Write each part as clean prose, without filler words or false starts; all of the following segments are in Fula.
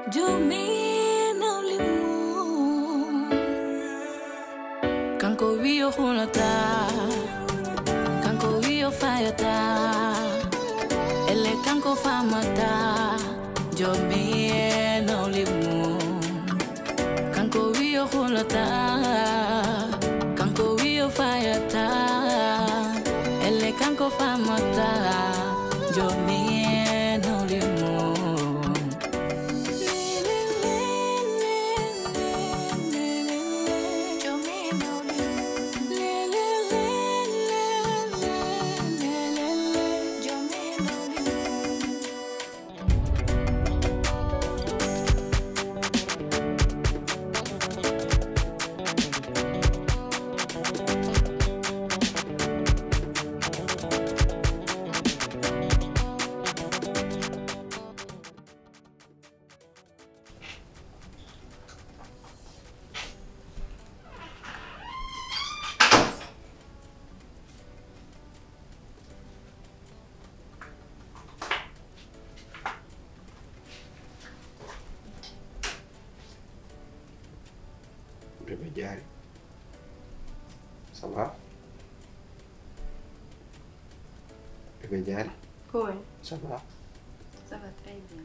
Jumi Nawligu Kanko wiyo hulata Kanko wiyo fayata Ele kanko famata Jumi Nawligu Kanko wiyo hulata Kanko wiyo fayata Ele kanko famata Jumi Bébé Diary, ça va? Bébé Diary? Oui. Ça va? Ça va très bien.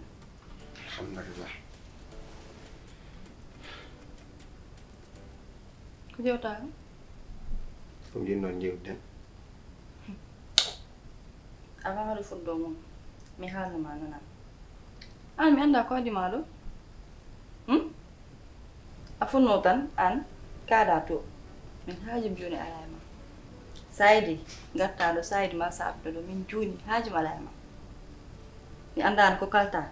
Alhamdulillah. Ku jauh tahu? Comme je non ñew den. Avant de foot domo. Mi hal ma nana. An mi anda ko di malo? Afu notan an kada to. Min haji joni alayma. Saidi gatta do saidi ma sabdo do min joni haji malayma. Mi andan ko kalta.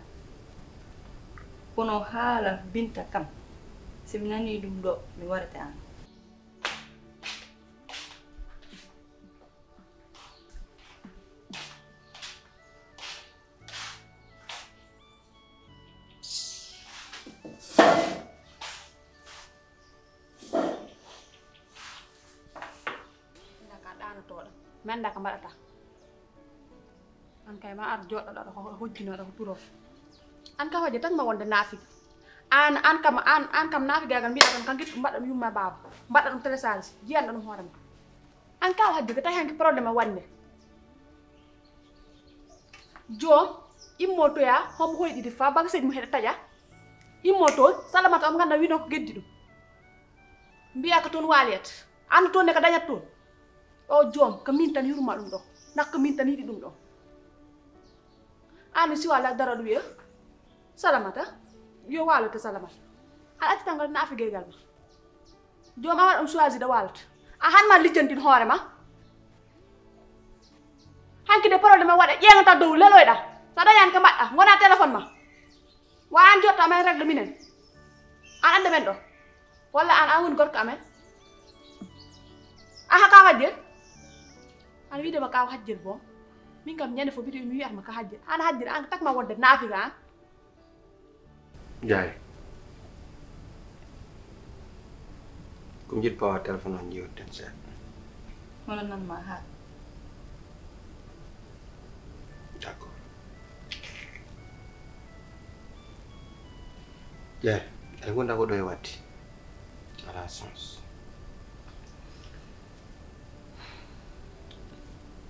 Kono hala binta kam. Simnani dum do mi warata an. Men da ka mbaɗata an kay ma ar joɗɗoɗo ɗo hojjinoɗo ko turo an ka hoje tan ma wonde naafiga an kam naafigagal mbiɗa tan kan giɗɗum mbaɗa ɗum yumma baaba mbaɗa ɗum télécharge jiyanɗo ɗum hoore ma an ka hajji ko tawi hanki probléme wande joom immotoya homo hoyɗiɗi fa baga seeɗi mo heɗa taƴa immoto salamata om ganda wino ko geddi ɗum mbiya ko toon waliyat anda toon ne ko dañat toon o joom ko min tan yurma ɗum ɗo nak ko min tan yiɗi ɗum ɗo an si wala dara ɗum wiya salamata yo waloto salamata aɗa acci tan ngal naafigegal ma joom a waɗa ɗum choisir ɗo walata a hanma lijjantin hoore ma hanki de probléme waɗa ƴeŋata dow leloyɗa sa dañani ko mbaɗɗa gona téléphone ma wa an jotta amen régle minen an ande men ɗo walla an woni gorko amen aha ka hajjel an wiidema ka hajjel bo min kam ñande fo biɗo mi wiyatma ka hajjel an hajjel an takma wonde naafiga an Diary. Comme je pas téléphone on ñew den set. Wala nan ma ha. D'accord. Diary, ay gonda ko doy watti. À la sens.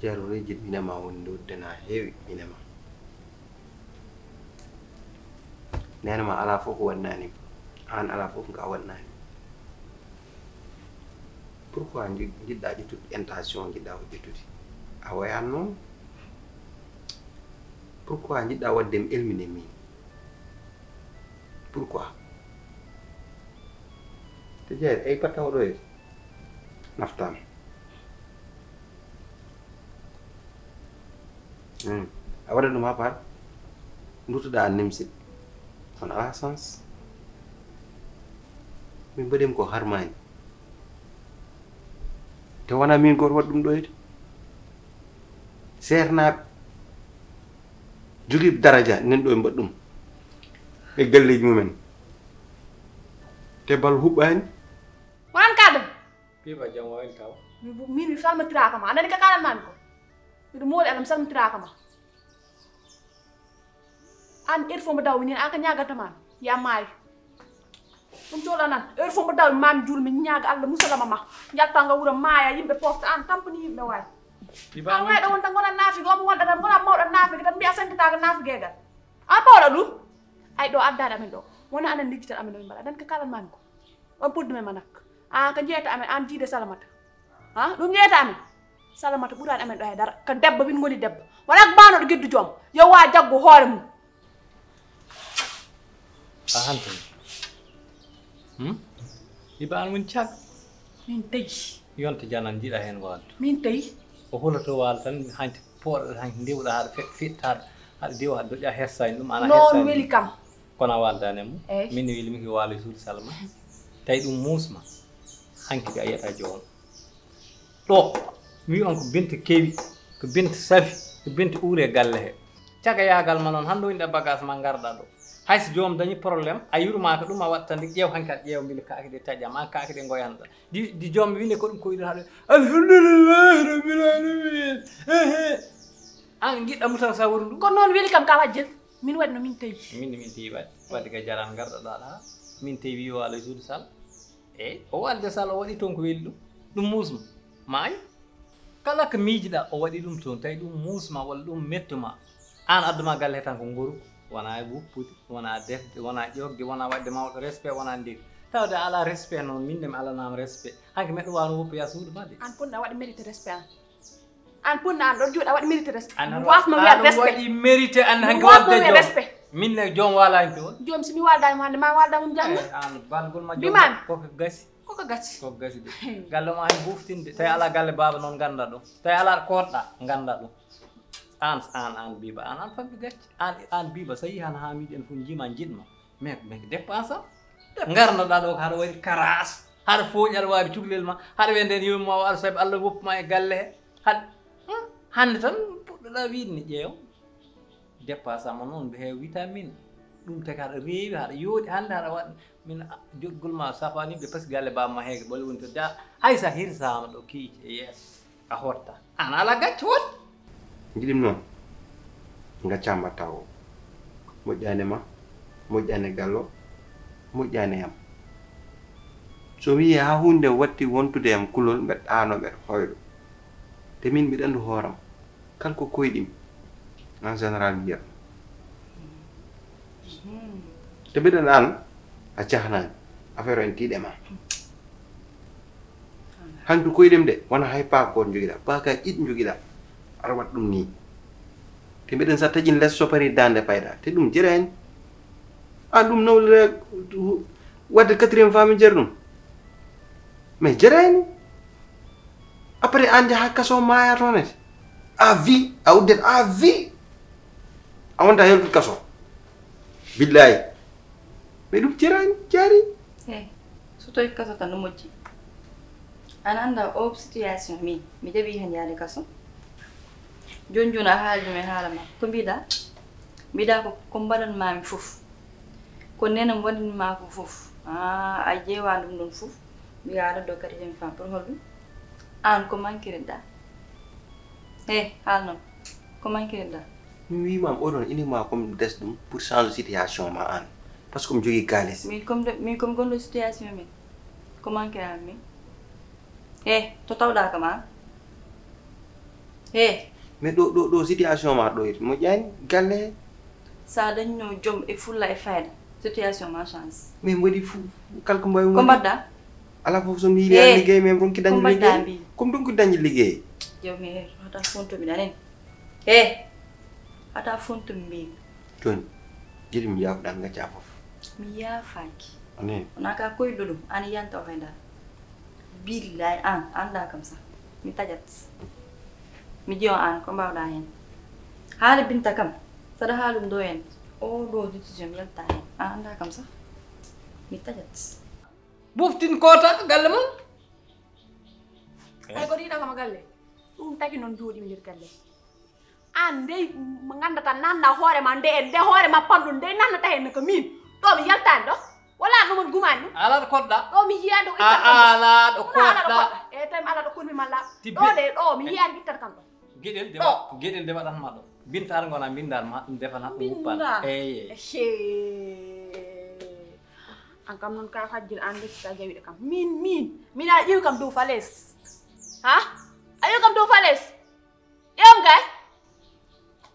Diary rejit minema wondo dena heewi minema. Nenema ala fof wannani an ala fof nga wannani. Pourquoi jiɗɗa ƴettude intention jiɗɗa ko ƴettude a wayan noon pourquoi jiɗɗa waddemi elmine min pourquoi te Diary ay patta oɗo e naftama a waɗa ɗum ha par dutuɗa an nemsiɗ on ala sens min mbaɗemi ko harmani te wona min goto waɗa ɗum ɗo yde sernaɓe jogiiɓe daraja nen ɗo e mbaɗa ɗum e galleji mumen te bal huɓɓani wonan ka ɗum piba jam wawel taw min mi salmitiraka ma anani ka kalanmami ko miɗo mooli alam salmitiraka ma an il faut mo daw min an ka ñagatama ya may dum jola nan heure fo mo dal mam jul mi ñaaga Allah musalama ma jalta nga wura maya yimbe pofta an tampani yimbe way an way da won tan ngona nafi go mo wonda tan ngona mawda nafi tan biya santita ga nafi gegal an pawla dum ay do addada amen do wona anan digital amen do mbala dan ka kalan man ko on poddu men manak an ka jeeta amen an jiide salamata ha dum jeeta amen salamata ɓurani amen ɗo e dara ko debbo min goni debbo wona ko banoɗo guiddu joom yo wa jaggu hoore mum a hantan iba an woni cag min tawi yonta janan jiiɗa hen walde min tawi o holoto waal tan hanti pooɗo hanti ndewɗa haɗa fittaɗa haɗa diwa haɗa doƴƴa hersani ɗum ana noon weeli kam kono a waldani mum eyyi min weeli miki waalo e suudu salma tawi ɗum muusma hanki de a yiyata joono ɗo mi wi on ko binta keewi ko binta safi ko binta uure galle he caga yaagal ma noon hande woni ɗe bagage ma garɗa ɗo hayso joom dañi probléme a yurmaka ɗum a wattande ƴeew hanki aɗa ƴeewa mbile kaake ɗe taƴƴama an kaake ɗe goyanɗa di joom winde ko ɗum koyiɗo haɗo alhamdulillahi rabbil alamin an giɗɗamo tan sa wuri ndu kono noon weeli kam ka wajjel min waɗi no min tawi min tawi wadde ka jaran garɗoɗa ɗa min tawi yo ala suudu sall eyyi o walde sall o waɗi toon ko weeli ɗum muusma maayi kala ko miijiɗa o waɗi ɗum toon tawi ɗum muusma walla ɗum mettuma an adduma galle he tan ko ngoru wona wuppude wona defde wona ƴogde wona wadde mawɗo respect wona ndiri tawde a ala respect noon min nde mi alanama respect hanke meɗɗo wano woppoya suudu ma de an ponno a waɗi mérité respect an ponno an ɗon jooɗi a waɗi mérité respect an wasma wiya respect waɗi mérité an hanke wasma wadde wiya respect min ne joom walani toon joom somi waldani hande ma walda mum janggo an balgol ma joom Bimami. koko gasi koko gacci koko gasi de galle ma hen buftinde tawi ala galle baba noon ganda ɗum tawi ala koɗɗa ganda ɗum an biba an fammi gacci an biba so yi han ha miɗi en fof jima jiɗma mais dépense am garnoɗa ɗo ko haɗa waɗi karas haɗa fooñi aɗa wawi cuklel ma haɗa wende en yumma o aɗa saabi Allah woppuma e galle he haɗa hande tan puɗɗoɗa wiide ni ƴeew dépense amma noon heew vitamine ɗum taki haɗa reewi haɗa yooɗi hande haɗa waɗa min joggol ma safanimɓe par ce que galle bamma heege ɓole woni to da hay sa hirsama ɗo kiici e yeeso a hotta an ala gacce wot jiɗim noon gaccama mbatta o moƴƴani ma moƴƴani gallo moƴƴani yam so wi ha hunde watti wontude yam kulol mbeɗɗano mbeɗa hoyɗo te min mbiɗa andu hooram kala ko koyɗim en général mbiyat te mbiɗan an a cahnani affaire o en tiiɗe ma hantu koyɗem de wona hay paaka goto joguiɗa paaka ƴiɗ joguiɗa aɗa waɗa ɗum ni te mbiɗen sa taƴin less sopari dande payɗa te ɗum jirani an ɗum nawlira wadde 4e femme jar ɗum mais jarani après an jaha kaso maya tonete à vie a uddet à vie a wonta heltude kaso billahi mais ɗum jarani jaari so tawi kaso tan no moƴƴi an anda o situation mi jaɓi hen yaade kaso joni joni a haaldumi haala ma ko mbiɗa ko mbaɗanmami fof ko nenam waɗanima ko fof a ƴeewa ɗum ɗon fof mbiya aɗa do 4e femme pour holɗum an ko manquiriɗa haal noon ko manquiriɗa mi wimam oɗon inima comme des ɗum pour changer situation ma an par ce que mi jogui kalis min comme gonɗo situation min ko manquirami min to tawɗa kam an mais ɗo situation ma ɗo mo ƴani galle he sa dañno joom e fulla e fayda situation ma chance mais mbaɗi kala ko mbawi ko mbaɗɗa ala fof somi yiiɗi an liggey mais ronki dañi liggey mbi comme ɗum ko dañi liggey jawmi hata fontomi ɗanen hata fontomi mbimi joni jiɗi mi yafɗan gacca fof mi yaafaki anen wona ka koyɗo ɗum an yanta o haydara billahi an anda kam sa mi tajat mi ƴeewa an ko mbawɗa hen haala binta kam saɗa haalum ɗo hen o ɗo décision mi yalta hen an anda kam sa mi tajat buftin kota galle mon ay ko ɗiɗagama galle ɗum tagi noon jooɗimi nder galle an ndey gandata nanna hoorema nde hoorema panɗum nde nannata hen ko min ɗo mi yaltani ɗo wala ɗumon gumani ɗum ala ɗo koɗɗa ɗo mi yiyani ɗo ala ɗo koɗɗa tawi ala ɗo kulmi malla ɗo mi yiyani ittata kam ɗo gueɗel dewaɗatma ɗo binta aɗa gona bindal ma ɗum defan ha ɗum wuppana eyyi an kam non ka fajjil an def ta jawi kam min a ƴeew kam dow fales ha ayo kam dow fales ƴeewam kay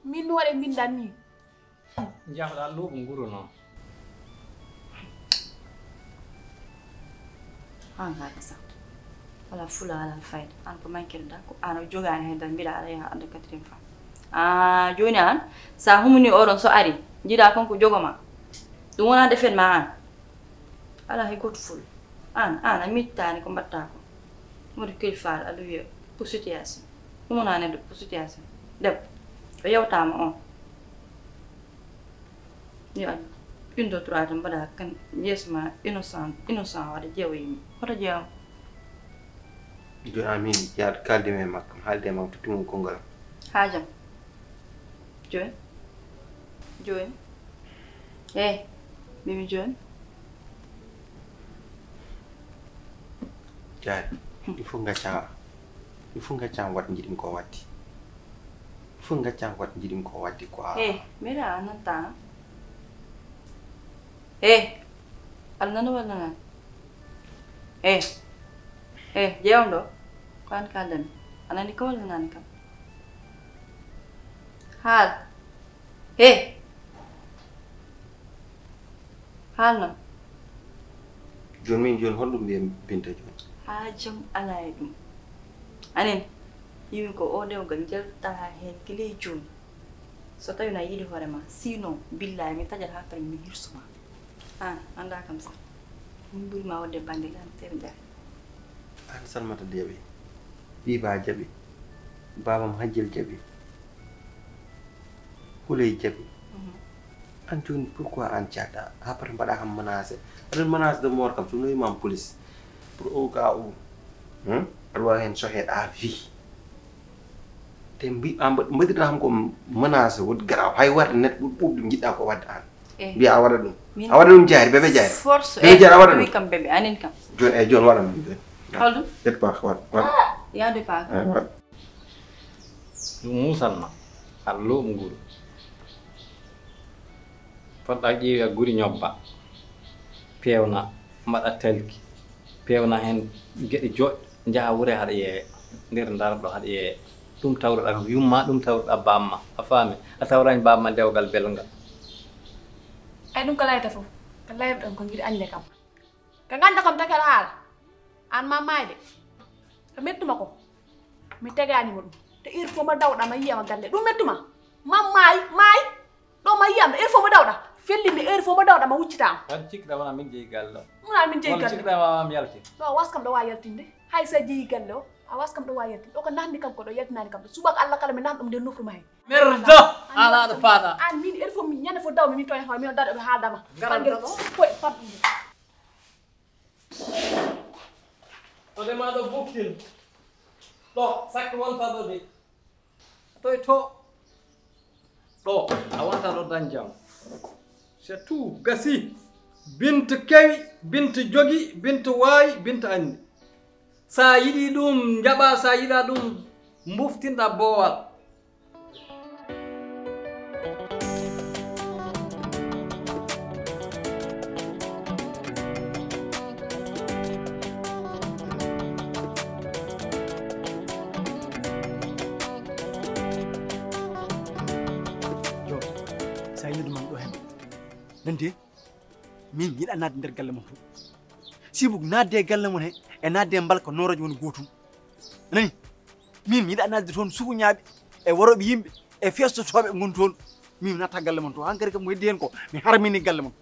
min mi waɗe mbindan ni jahɗa luuɓe nguru noon an haka sa wala fula ala fayda an ko mankirda ko an o jogani hen tan mbiɗa aɗa yaha anda 4e femme joni an sa humni oɗon so ari jiiɗa konko jogoma ɗum wona defen ma an ala hay goto ful an a mittani ko mbatta ko moɗo kilifaɗo aɗa wiya pour situation ɗum wona neddo pour situation debbo o yewtama on yo an 1 2 3 tan mbaɗa kan yeeso ma innocent waɗa ƴeewa yimɓe hoto ƴeewam joni amin yaad kalde men makko haalde mam to timum konngol haajam joni mimi joni jaari il faut gaccam wat jiɗimi ko waddi il faut gaccam wat jiɗimi ko waddi quoi mbiɗa a nanta aɗa nana walla nan ƴeewam ɗo ko an kaldami a nani kam walla nani kam haal haal noon joni min joni holɗum mbiya Binta joni haajam ala e ɗum anen yimi ko o dewgal jelta hen kile joni so tawi na yiɗi hoorema sinon billahi mi tajat ha kadi mi hirsuma an anda kam sa min ɓurima wadde bandel an seeɗa jare an Salmata jaɓi Biba jaɓi babam Hajjel jaɓi Huley jaɓi an joni pourquoi an cata après mbaɗa kam menacé aɗa menace de mort kam so noyimam police pour au cas où aɗa wawi hen soheɗa à vie te mbaɗirɗa kam ko menacé woodi garaw hay warde neɗɗo ɓuuri ɓuuɓde jiɗɗa ko wadde an mbiya a waɗa ɗum a waɗa ɗum jaari bébé jaari force bébé jaari a waɗa ɗum kam bébé anen kam joni joni waɗam ɗum joni holɗum det pas waɗ yaade pa waɗ ɗum musalma aɗa luuɓe nguru poɗɗa ƴeewi a guri ñobba pewna mbaɗa talki pewna hen geɗe joƴƴe jaha wure haɗa yeeya nder darɗo haɗa yeeya ɗum tawruɗa ko yumma ɗum tawruɗa bamma a faami a tawrani bamma dewgal belgal ay ɗum ko layta fof ko layɓe ɗon ko jiɗi ande kam ko ganda kam takel haala an ma mayde ko mettuma ko mi teganima ɗum te heure fo mo dawɗa ma yiyama galle ɗum mettuma mam maayi ɗo ma yiyamɗa heure fo mo dawɗa fellinde heure fo mo dawɗa ma huccitama tan cikkiɗa wona min jeeyi galle o wona min jeeyi galle cikkiɗa wawam yalti ɗo was kam ɗo wawi yaltinde hay sa jeeyi galle o a was kam ɗo wawi yaltinde ɗo ko nahni kam ko ɗo yaltinani kam ɗo subaka Allah kala mi nahna ɗum nder nofruma hen merdo ala ɗo paata an min heure fo mi ñande fo dawmi min toña hoore min daɗo ɓe haaldama Garanta koye faddude to dema ɗo buftin ɗo sakki wonta ɗo de toye to ɗo a wonta ɗo dañjam c'est tout gasi Binta kewi Binta jogi Binta waawi Binta andi sa yiɗi ɗum jaɓa sa yiɗa ɗum buftinɗa boowal sa yiɗi ɗum ɗo hen nante min yiɗa nadde nder galle mon to sibu nadde galle mon he e nadde mbalka noraji woni gotum nani min yiɗa nadde toon suuñaɓe e waroɓe yimɓe e festotoɓe gon toon min natta galle mon to hankkadi kam mo heddi hen ko mi harmini galle mon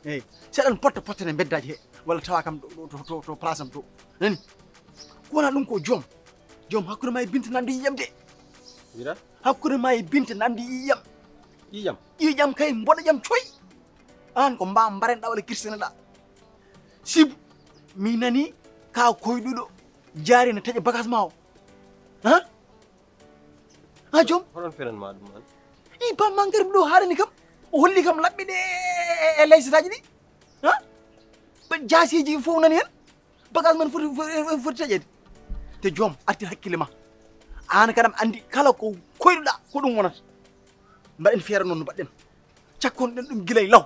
eyyi seɗan pottene beddaji he walla tawa kam to place am to nani ko wona ɗum ko joom hakkude ma e Binta nandi yiyam de wiɗa hakkude ma e Binta nandi yiyam yiyam kay mboɗa jam coy an ko mbam mbarenɗa walla kirsineɗa sibu mi nani ka koyɗuɗo jaari ne taƴa bagage ma o ha joom hoɗon fenanma ɗum an i bamma garmi ɗo haalani kam o holli kam laɓɓe ɗe e laysataji ɗi jaasiji fof nani hen bagage man foti taƴede te joom artir hakkille ma an kadam andi kala ko koyɗuɗa ko ɗum wonata mbaɗen feere noon no mbaɗɗen cakkon ɗen ɗum guilay law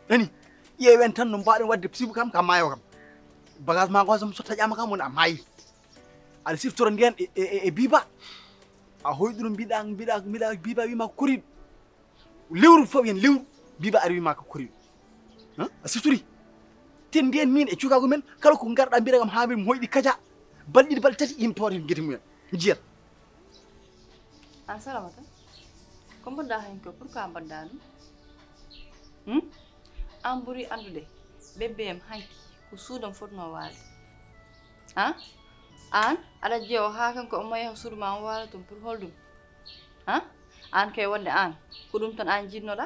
nani ƴeewen tan no mbaɗen wadde sibu kam ka maayo kam bagage ma ko sam so taƴama kam woni a maayi aɗa siftoro ndiyan e biba a hoyɗuno mbiɗa biba wima ko koriɗo lewru fof yen lewru biba ari wima ko koriɗo a siftori ten ndiyen min e cukago men kala ko garɗa mbiɗa kam ha mi hoyɗi kaja balɗiɗi balɗe tati yimɓe tawata guete mumen jiyat an salamata ko mbaɗɗa hen ko pourquoi mbaɗɗa ɗum an ɓuuri andude bebbeyam hanki ko suudam fotno waalde an aɗa ƴeewa ha kanko omo yaha suudu ma o waala toon pour holɗum an kay wonde an ko ɗum tan an jinnoɗa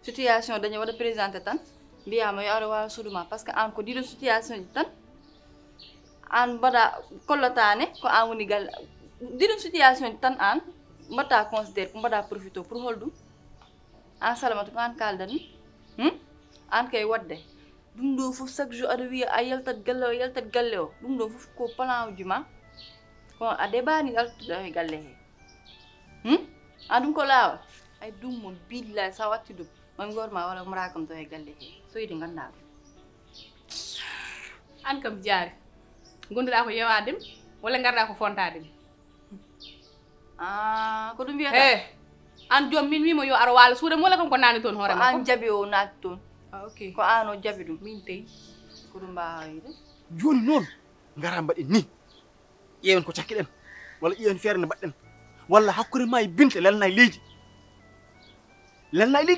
situation dañi waɗa présenté tan mbiyama yo aɗa waala suudu ma par ce que an ko ɗiɗo situation ji tan an mbaɗa kollotane ko an woni galle ɗiɗo situation ji tan an mbatta considére ko mbaɗa profité pour holɗum an salamata ko an kalda ni an kay wadde ɗum ɗo fof chaque jour aɗa wiya a yaltat galle o ɗum ɗo fof ko plan uji ma ko a deɓani ɗaltuɗo e galle he an ɗum ko laawol ay ɗum mon billahi sa watti ɗum mami gorma wala mo rakam to e galle he so yiɗi ganda ɗum an kam jaari gonduɗa ko yewadem walla garɗa ko fontadem ko ɗum wiyata an joom min wimo yo aɗa waala suudam walla kam ko nani toon hoorema an jaɓi o naati toon ok ko an o jaɓi ɗum min tawi ko ɗum mbawa wiide joni noon gara mbaɗen ni ƴeewen ko cakkiɗen walla ƴeewen feere nde mbaɗɗen walla hakkude ma e binte lelna e leydi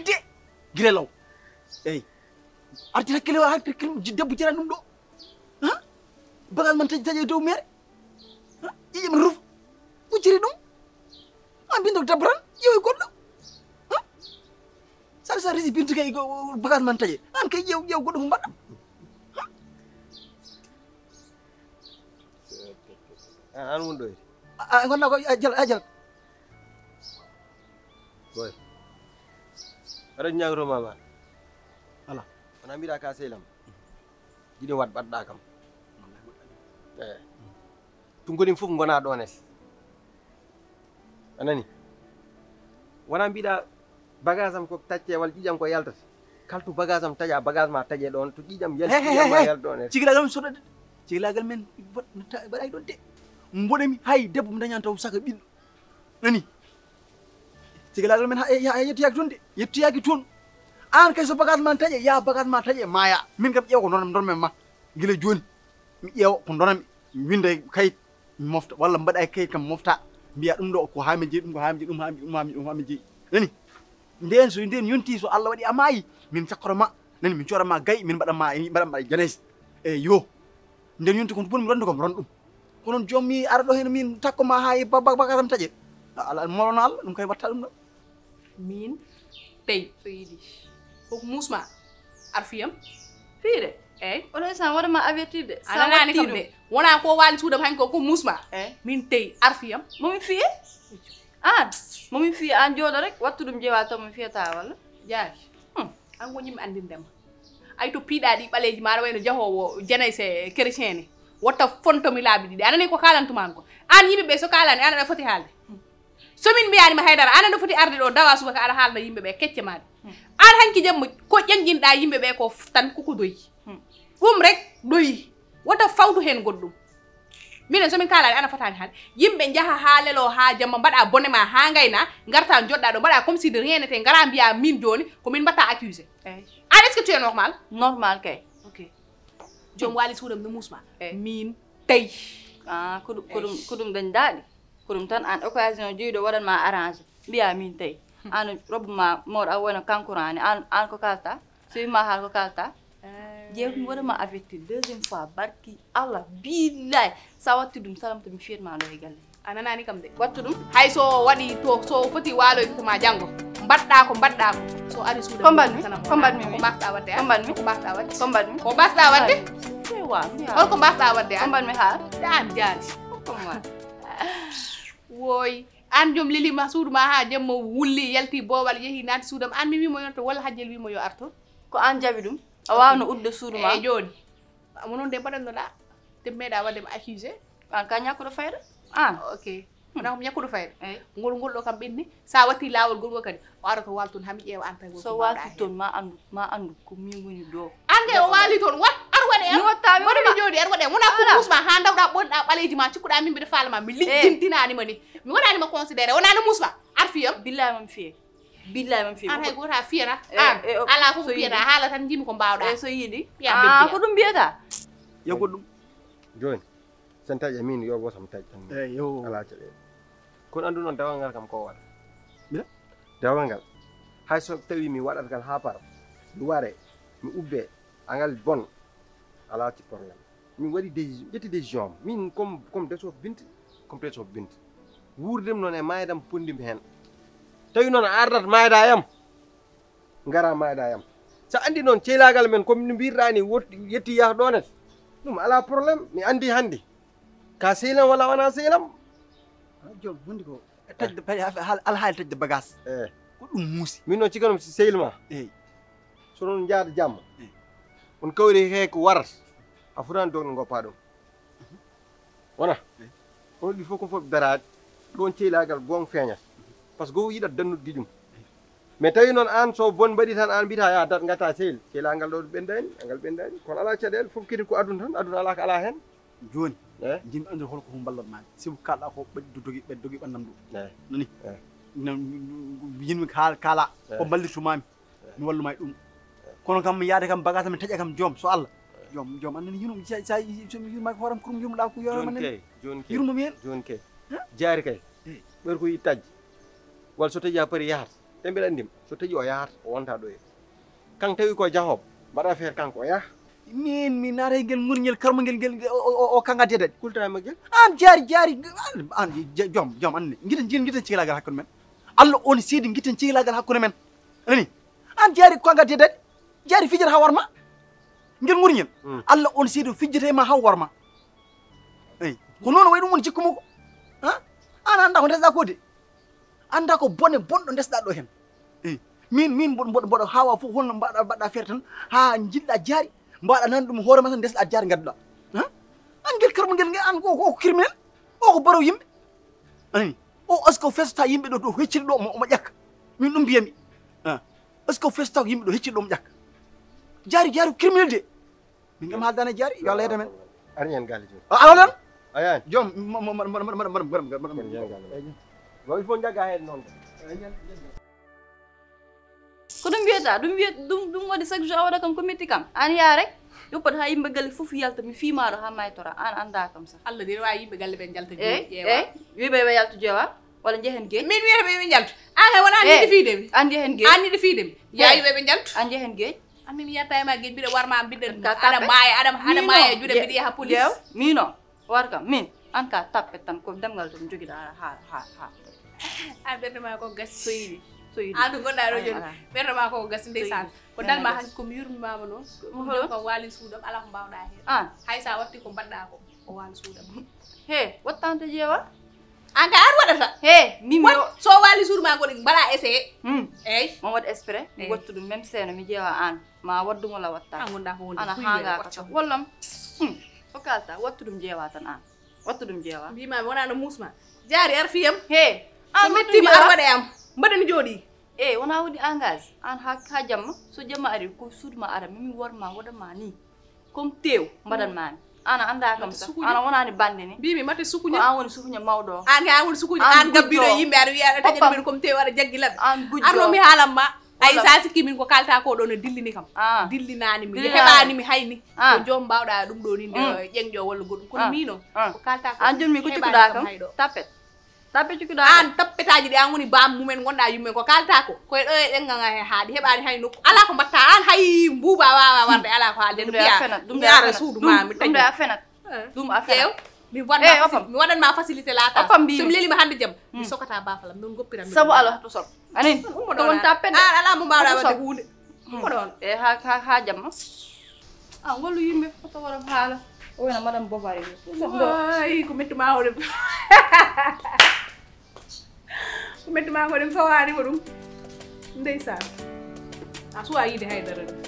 de guila law eyyi arti hakkille debbo jirani ɗum ɗo bagage man taƴi e dow mere ƴiƴe man rufa ɓucciri ɗum an bindo ko debbo tan ƴeewi goɗɗo sa resi bintu kay bagage man taƴe an kay ƴeew goɗɗo ko mbaɗɗa an woni ɗo gonɗa ko ajal boy aɗa ñagroma ma ala wona mbiɗa ka sehlam jiɗi wat baɗɗa kam eyi tungoɗin fof gona ɗones anani wona mbiɗa bagage am ko tacce walla ƴiƴam ko yaltata kaltu bagage am taƴa bagage ma taƴe ɗon to ƴiƴam yaltima yalta ɗon cigilagal men soɗade cigilagal men waɗay ɗon de mboɗemi hay debbo mo dañan taw saka ɓiɗɗo nani cigilagal men yettiyaki toon de yettiyaki toon an kay so bagage ma taƴe ya bagage ma taƴe maya min kam ƴeewa ko donmen ma guila joni mi ƴeewa ko donami mi winda kayit mi mofta walla mbaɗa e kayit kam mofta mbiya ɗum ɗo ko hami jeeyi ɗum ko hami jeeyi ɗum hami jeeyi nani nden so nden yonti so Allah waɗi a maayi min cakkoroma nani min coorama gayi min mbaɗama janaysi eyyi yo nden yonti kon boni mi ronde kom ron ɗum kono joom mi ara ɗo hen min takkoma ha bagage am taƴe ala molono Allah ɗum kay watta ɗum ɗo min tey so yiɗi koko musma ar fiyam fiide eyyi oɗo instant waɗama avertide ananani kam de wona ko waali suudam hanki ko musma min tey ar fiyam momi fiye an momi fiye an jooɗo rek wattu ɗum jeewa taw mi fiyata walla jaari an ko ñimɓe andindema ay to piiɗa ɗi ɓaleji maɗa wayno jahowo janayse chrétien ni wotta fontomi laabi ɗiɗi anani ko kalantuman ko an yimɓeɓe so kalani an aɗa foti haalde somin mbiyanima haydara an aɗa foti arde ɗo dawa subaka aɗa haalna yimɓeɓe kecce maɗe an hanki jamma ko ƴanguinɗa yimɓeɓe ko tan koko doyi ɗum rek doyi wotta fawtu hen goɗɗum minen somin kalani ana fotani haalde yimɓe jaaha ha lelo ha jamma mbaɗa bone ma ha gayna garta joɗɗa ɗo mbaɗa comme si de rien n'était gara mbiya min joni komin mbatta accusé an est ce que tu es normal kay ok joom waali suudam no musma min tawi ko ɗum dañɗaɗi ko ɗum tan an occasion joyiɗo waɗanma arrangé mbiya min tawi an robe ma mawɗo a wona kankurani an ko kalta so wima haal ko kalta jeewtumi waɗama avertir deuxième fois barki Allah billahi sa watti ɗum salamta mi fiyatma ɗo e galle a nanani kam de wattu ɗum hay so waɗi to so foti waloyde to ma janggo mbaɗɗa ko so ari suuda ko mbaɗmi ko mbasɗa wadde ko mbaɗmi ko mbasɗa wadde ko mbaɗmi ko mbasɗa wadde holko mbasɗa wadde ko mbaɗmi haal an jaari kom wa woy an joom lelima suudu ma ha jamma wulli yalti boowal yeehi naati suudam an mi wimo yonto walla hajjel wimo yo arto ko an jaɓi ɗum a wawno udde suudu ma joni mo non de mbaɗannoɗa te meeɗa waddema accusé an ka ñakkuɗo fayda an ok wona ko ñakkuɗo fayde eyi ngol ɗo kam ɓenni sa watti lawol ngol kadi o ara to waltun hami ƴeewa an tay so walti toon ma andu ko min woni ɗo an kay o waali toon wat ar waɗe mi watta mi waɗa mi jooɗi ar waɗe wona ko musma ha dawɗa ɓonɗa ɓaleji ma cikkuɗa min mbiɗa falma mi lijjintinanima ni mi waɗanima considéré wona no musma ar fiyam billahi mam fiye an hay goto a fiyata an ala fof fiyata haala tan jimi ko mbawɗa so yiiɗi Piya ko ɗum mbiyata yo goɗɗum joni sen taƴa min yo bo sam taƴ tan eyi yo ala caɗele kono andu noon dawal ngal kam ko waɗa Mbiɗa? dawal ngal hay so tawi mi waɗat ngal ha para mi ware mi ubbe angal bon ala ci probléme min waɗi ƴetti décision min comme desof binte wurdem noon e maydam pondimi hen tawi noon a ardat mayda yam ngara mayda yam sa andi noon ceelagal men comme no mbirɗa ni yetti yaha ɗonet ɗum ala probléme mi andi handi ka sehlam walla wona sehlam jom hunde ko tajde alhaali tajde bagage ko ɗum muusi min noon cikanum si sehlma eyi so noon jaada jamma on kawri he ko warat a fotani dogno goppa ɗum wona on ɗi fof ko fof darade ɗon ceelagal gon feeñat par ce que go yiɗat dannude giƴum mais tawi noon an so bon mbaɗi tan an mbiyata ya dat gatta sehil ceelagal ɗo ɓendani angal ɓendani kono ala caɗele fof kadi ko aduna tan aduna ala ko ala hen joni jimɓe andir holko ko ballotmami sibu kalɗa ko ɓe dogi ɓandam ɗum nani yinmi kaala ko ballitumami mi walluma e ɗum kono kam mi yaade kam bagage mi taƴa kam joom so Allah joom annani yinum sa yurma ko horam kurum yumɗa ko yoroma nen yurma mi hen joni kay jaari kay ɓer ko yi tajji walla so taƴi ha paari yahata te mbiɗa andima so taƴi o yahata o wonta ɗo e kan tawi ko jahoɓe mbaɗa feere kanko o yaha mi naata ngel ngurñel karma ngel o kanga dedaɗe kultama guel an jaari an joom anne giten cihlagal hakkude men Allah on siidi giten cihlagal hakkude men anani an jaari kanga dedaɗe jaari fijata ha warma ngel ngurñel Allah on siidi fijjete ma ha warma eyi ko noon way ɗum woni cikkuma ko an anda ko ndesɗa ko de anda ko bonɗo ndesɗa ɗo hen eyi min mboɗo hawa fof holno mbaɗa feere tan ha jiɗɗa jaari mbaɗa nan ɗum hoore ma tan ndesɗa jaari gadduɗa an ngel karma ngel an ko criminel o ko baro yimɓe anani o est ce que festata yimɓe ɗo hecciri ɗo omo ƴakka min ɗum mbiyami est ce que festata ko yimɓe ɗo hecciri ɗo omo ƴakka jaari criminel de min kam haaldani jaari yo Allah yedda men ari hen galle joni awalan ayani joom il faut jagga hen noon ko ɗum wiyata ɗum waɗi chaque jour a waɗa kam ko metti kam an yaa rek yoppat ha yimɓe galle fof yalta mi fimaɗo ha maytora an anda kam sa Allah de wawi yimɓe galle ɓe jalta ƴeewa wiɓe ɓe yalta ƴeewa walla jehen geej min wiyata ɓe jaltu an hay wona anniɗe fiidemi an jehen geej anniɗe fiidemi yayiɓe ɓe jaltu an jehen geej an min yiyata e ma geej mbiɗa warma mbiɗa aɗa maaya juuɗe mbiɗa yaha police mino war kam min an ka tappet tan ko demgal to mi joguiɗa ha an ɓerdema ko gasi so yiɗi an ɗum gonɗa ɗo joni ɓerdema ko gasi ndeysan ko dalma hanki komi yurmimama noon ɗum ko waali suudam ala ko mbawɗa hen an hay sa watti ko mbaɗɗa ko o waali suudam he wattante ƴeewa an ka an waɗata he mimi so waali suudu ma goɗi mbaɗa essayé eyyi mo waɗa espéré mi wattu ɗum même seeno mi ƴeewa an ma waddugola watta an gonɗa ko woni ana hangaka tan wallam o kalta wattu ɗum ƴeewa tan an wattu ɗum ƴeewa mbimami wona no musma jaari ar fiyam he so mettima ar waɗe am mbaɗa mi jooɗi wona woni engage an ha jamma so jamma ari ko suuduma ara mimi worma waɗanma ni comme tew mbaɗanmami ana anda kam sa ana wonani bande ni mbimi mate sukuña ko an woni sukuña mawɗo an kay an woni sukuña an gabbiɗo yimɓe aɗa wiya taƴata min comme tew aɗa jaggilaɓe arnomi haalamma ay sa sikki min ko kalta ko ɗo no dillini kam dillinani mi heɓani mi hayni ko joom mbawɗa ɗum ɗo ni nde ƴengƴo walla goɗɗum kono mino ko kalta ko an joni mi ko cikkuɗa kam tapet cikkuɗa an tappetaji ɗi an woni bam mumen gonɗa yummen ko kalta ko koye ɗo e ɗengaga he haaɗi heɓani hay nokku ala ko mbatta an hay mbuuba wawa warde ala ko haalde no mbiya mi ara suudu ma mi taƴi ɗum a fenat ɗum a fenat mi waɗanma facilité laata somi lelima hande jaam mi sokata bafalam non goppiram saabu Allah to sor anin to won tappede ala mo mbawɗa wadde hunde mo ɗon ha jamma an wallu yimɓe foto waram haala o wona madame Bovary ay ko mettuma hoɗe ko mettuma hoɗe mi fawanima ɗum ndeysan a suwa yiide haydara ɗum